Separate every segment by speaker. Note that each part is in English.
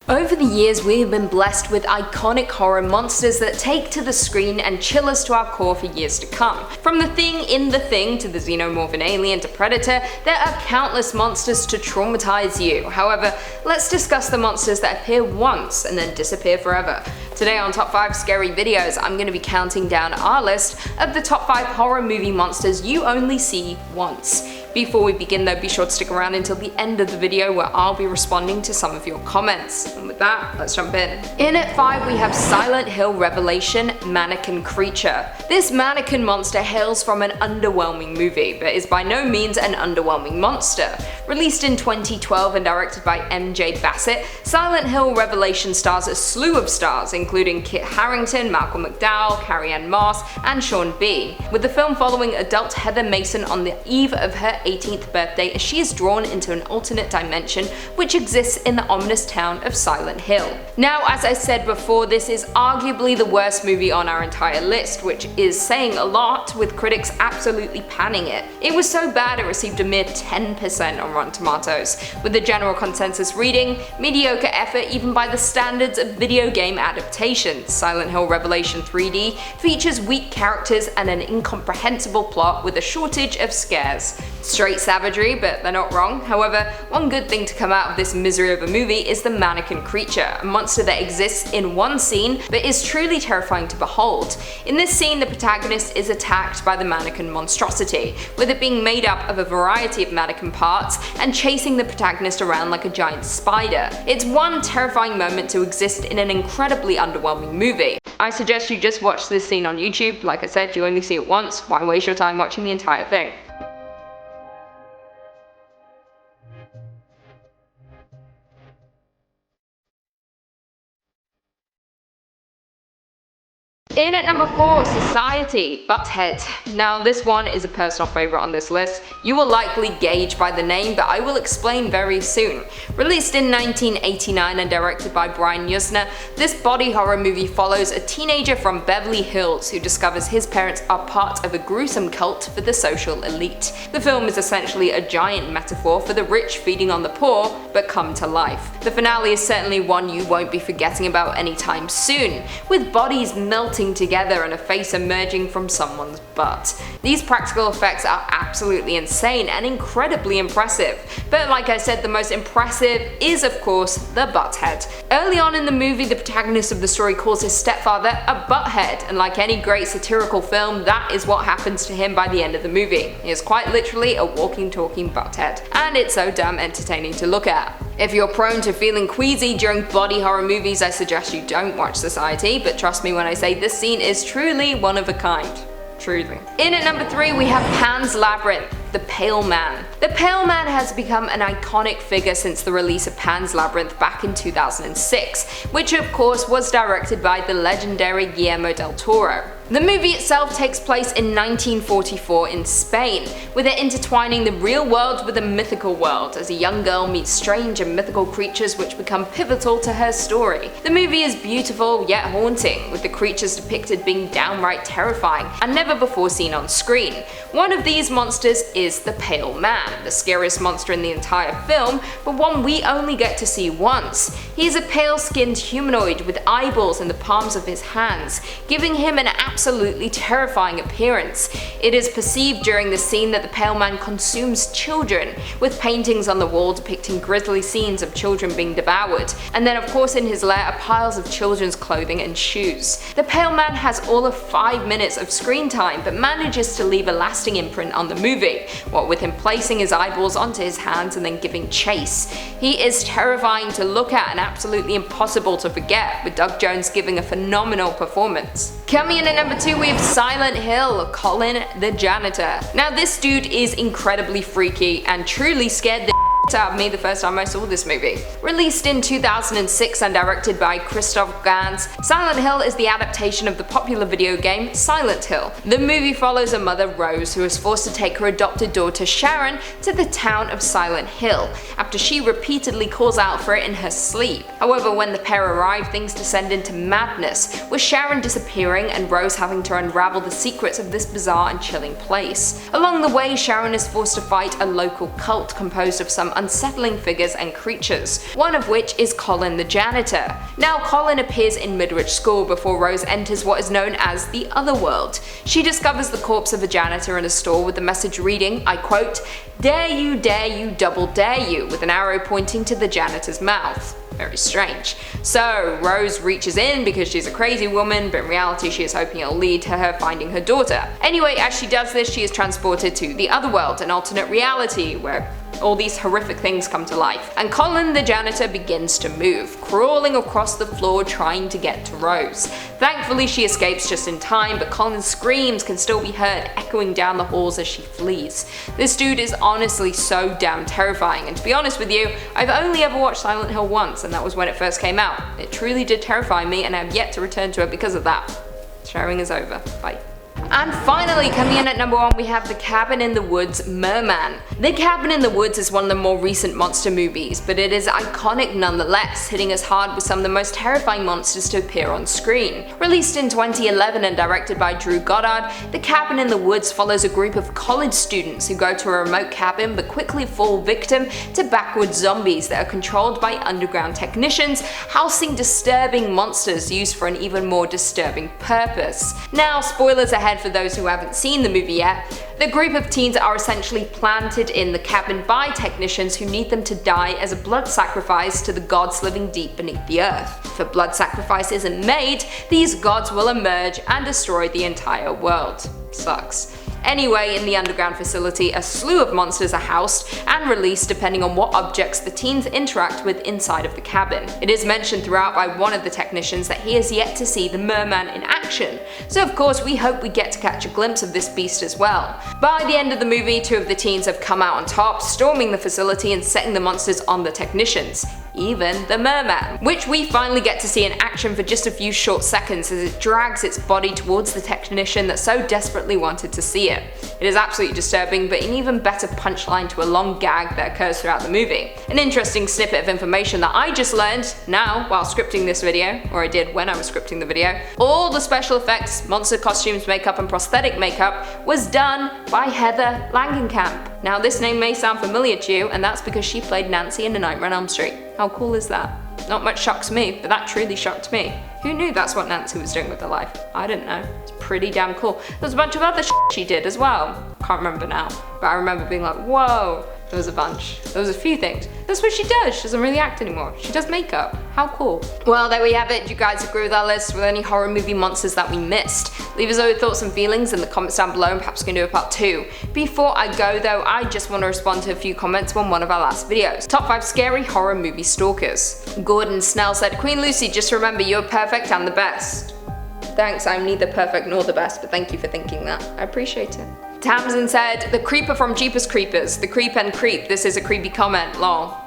Speaker 1: Over the years, we have been blessed with iconic horror monsters that take to the screen and chill us to our core for years to come. From The Thing in The Thing to the Xenomorph in Alien to Predator, there are countless monsters to traumatize you. However, let's discuss the monsters that appear once and then disappear forever. Today on Top 5 Scary Videos, I'm going to be counting down our list of the top 5 horror movie monsters you only see once. Before we begin though, be sure to stick around until the end of the video where I'll be responding to some of your comments. And with that, let's jump in. In at 5 we have Silent Hill Revelation Mannequin Creature. This mannequin monster hails from an underwhelming movie, but is by no means an underwhelming monster. Released in 2012 and directed by MJ Bassett, Silent Hill Revelation stars a slew of stars including Kit Harington, Malcolm McDowell, Carrie-Anne Moss, and Sean B. With the film following adult Heather Mason on the eve of her 18th birthday as she is drawn into an alternate dimension which exists in the ominous town of Silent Hill. Now, as I said before, this is arguably the worst movie on our entire list, which is saying a lot, with critics absolutely panning it. It was so bad it received a mere 10% on Rotten Tomatoes, with the general consensus reading, mediocre effort even by the standards of video game adaptations. Silent Hill Revelation 3D features weak characters and an incomprehensible plot with a shortage of scares. Straight savagery, but they're not wrong. However, one good thing to come out of this misery of a movie is the mannequin creature, a monster that exists in one scene but is truly terrifying to behold. In this scene, the protagonist is attacked by the mannequin monstrosity, with it being made up of a variety of mannequin parts and chasing the protagonist around like a giant spider. It's one terrifying moment to exist in an incredibly underwhelming movie. I suggest you just watch this scene on YouTube. Like I said, you only see it once. Why waste your time watching the entire thing? In at number 4, Society, Butthead. Now this one is a personal favourite on this list. You will likely gauge by the name, but I will explain very soon. Released in 1989 and directed by Brian Yuzna, this body horror movie follows a teenager from Beverly Hills who discovers his parents are part of a gruesome cult for the social elite. The film is essentially a giant metaphor for the rich feeding on the poor, but come to life. The finale is certainly one you won't be forgetting about anytime soon, with bodies melting together and a face emerging from someone's butt. These practical effects are absolutely insane and incredibly impressive, but like I said, the most impressive is of course the butthead. Early on in the movie, the protagonist of the story calls his stepfather a butthead, and like any great satirical film, that is what happens to him by the end of the movie. He is quite literally a walking talking butthead, and it's so damn entertaining to look at. If you're prone to feeling queasy during body horror movies, I suggest you don't watch Society, but trust me when I say this scene is truly one of a kind. Truly. In at number 3 we have Pan's Labyrinth, The Pale Man. The Pale Man has become an iconic figure since the release of Pan's Labyrinth back in 2006, which of course was directed by the legendary Guillermo del Toro. The movie itself takes place in 1944 in Spain, with it intertwining the real world with the mythical world as a young girl meets strange and mythical creatures which become pivotal to her story. The movie is beautiful yet haunting, with the creatures depicted being downright terrifying and never before seen on screen. One of these monsters is the Pale Man, the scariest monster in the entire film, but one we only get to see once. He is a pale-skinned humanoid with eyeballs in the palms of his hands, giving him an absolutely terrifying appearance. It is perceived during the scene that the Pale Man consumes children, with paintings on the wall depicting grisly scenes of children being devoured, and then of course in his lair are piles of children's clothing and shoes. The Pale Man has all of 5 minutes of screen time, but manages to leave a lasting imprint on the movie, what with him placing his eyeballs onto his hands and then giving chase. He is terrifying to look at and absolutely impossible to forget, with Doug Jones giving a phenomenal performance. Coming in at number 2 we have Silent Hill, Colin the Janitor. Now this dude is incredibly freaky and truly scared the out of me the first time I saw this movie. Released in 2006 and directed by Christoph Gans, Silent Hill is the adaptation of the popular video game Silent Hill. The movie follows a mother, Rose, who is forced to take her adopted daughter Sharon to the town of Silent Hill after she repeatedly calls out for it in her sleep. However, when the pair arrive, things descend into madness, with Sharon disappearing and Rose having to unravel the secrets of this bizarre and chilling place. Along the way, Sharon is forced to fight a local cult composed of some unsettling figures and creatures, one of which is Colin the janitor. Now Colin appears in Midwich School before Rose enters what is known as the Otherworld. She discovers the corpse of a janitor in a store with the message reading, I quote, dare you, double dare you, with an arrow pointing to the janitor's mouth. Very strange. So Rose reaches in because she's a crazy woman, but in reality she is hoping it'll lead to her finding her daughter. Anyway, as she does this, she is transported to the Otherworld, an alternate reality where all these horrific things come to life. And Colin the janitor begins to move, crawling across the floor trying to get to Rose. Thankfully she escapes just in time, but Colin's screams can still be heard echoing down the halls as she flees. This dude is honestly so damn terrifying, and to be honest with you, I've only ever watched Silent Hill once, and that was when it first came out. It truly did terrify me, and I have yet to return to it because of that. Sharing is over. Bye. And finally, coming in at number 1, we have The Cabin in the Woods Merman. The Cabin in the Woods is one of the more recent monster movies, but it is iconic nonetheless, hitting us hard with some of the most terrifying monsters to appear on screen. Released in 2011 and directed by Drew Goddard, The Cabin in the Woods follows a group of college students who go to a remote cabin but quickly fall victim to backwoods zombies that are controlled by underground technicians, housing disturbing monsters used for an even more disturbing purpose. Now, spoilers ahead for those who haven't seen the movie yet, the group of teens are essentially planted in the cabin by technicians who need them to die as a blood sacrifice to the gods living deep beneath the earth. If a blood sacrifice isn't made, these gods will emerge and destroy the entire world. Sucks. Anyway, in the underground facility, a slew of monsters are housed and released depending on what objects the teens interact with inside of the cabin. It is mentioned throughout by one of the technicians that he has yet to see the merman in action, so of course we hope we get to catch a glimpse of this beast as well. By the end of the movie, 2 of the teens have come out on top, storming the facility and setting the monsters on the technicians. Even the merman, which we finally get to see in action for just a few short seconds as it drags its body towards the technician that so desperately wanted to see it. It is absolutely disturbing, but an even better punchline to a long gag that occurs throughout the movie. An interesting snippet of information that I just learned now while scripting this video, or I did when I was scripting the video. All the special effects, monster costumes, makeup and prosthetic makeup was done by Heather Langenkamp. Now this name may sound familiar to you, and that's because she played Nancy in A Nightmare on Elm Street. How cool is that? Not much shocks me, but that truly shocked me. Who knew that's what Nancy was doing with her life? I didn't know. It's pretty damn cool. There's a bunch of other shit she did as well. Can't remember now, but I remember being like, whoa. There was a bunch. There was a few things. That's what she does. She doesn't really act anymore. She does makeup. How cool. Well, there we have it. Do you guys agree with our list? Were there any horror movie monsters that we missed? Leave us all your thoughts and feelings in the comments down below, and perhaps we can do a part 2. Before I go though, I just want to respond to a few comments on one of our last videos. Top 5 scary horror movie stalkers. Gordon Snell said, Queen Lucy, just remember you're perfect and the best. Thanks, I'm neither perfect nor the best, but thank you for thinking that. I appreciate it. Tamsin said, the creeper from Jeepers Creepers. The creep and creep. This is a creepy comment, lol.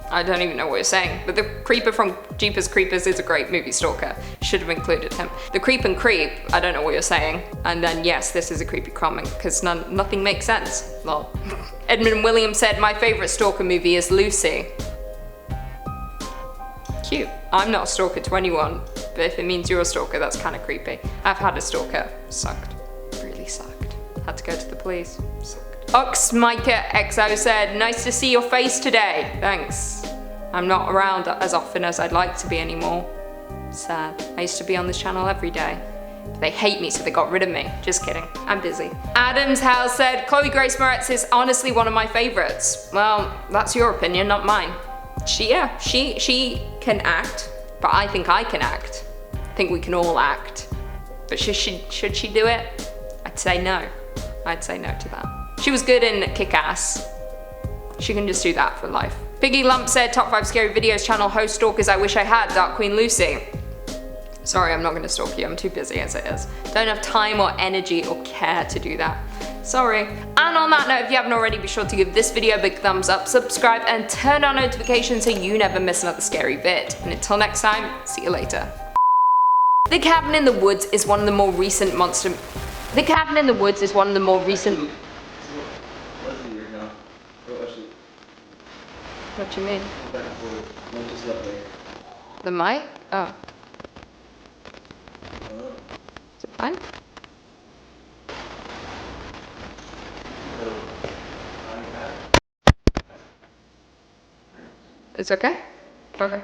Speaker 1: I don't even know what you're saying, but the creeper from Jeepers Creepers is a great movie stalker. Should have included him. The creep and creep, I don't know what you're saying. And then yes, this is a creepy comment, because nothing makes sense, lol. Edmund Williams said, my favorite stalker movie is Lucy. Cute. I'm not a stalker to anyone, but if it means you're a stalker, that's kind of creepy. I've had a stalker. Sucked. Really sucked. Had to go to the police. Sucked. Micah XO said, nice to see your face today. Thanks. I'm not around as often as I'd like to be anymore. Sad. I used to be on this channel every day. But they hate me, so they got rid of me. Just kidding. I'm busy. Adams House said, Chloe Grace Moretz is honestly one of my favorites. Well, that's your opinion, not mine. She can act, but I think I can act. I think we can all act. But should she do it? I'd say no. I'd say no to that. She was good in Kick-Ass. She can just do that for life. Piggy Lump said, top 5 scary videos channel host stalkers I wish I had, Dark Queen Lucy. Sorry, I'm not gonna stalk you, I'm too busy as it is. Don't have time or energy or care to do that. Sorry. And on that note, if you haven't already, be sure to give this video a big thumbs up, subscribe, and turn on notifications so you never miss another scary vid. And until next time, see you later. The Cabin in the Woods is one of the more recent monster... The Cabin in the Woods is one of the more recent... What do you mean? The mic? Oh. Is it fine? It's okay? Okay.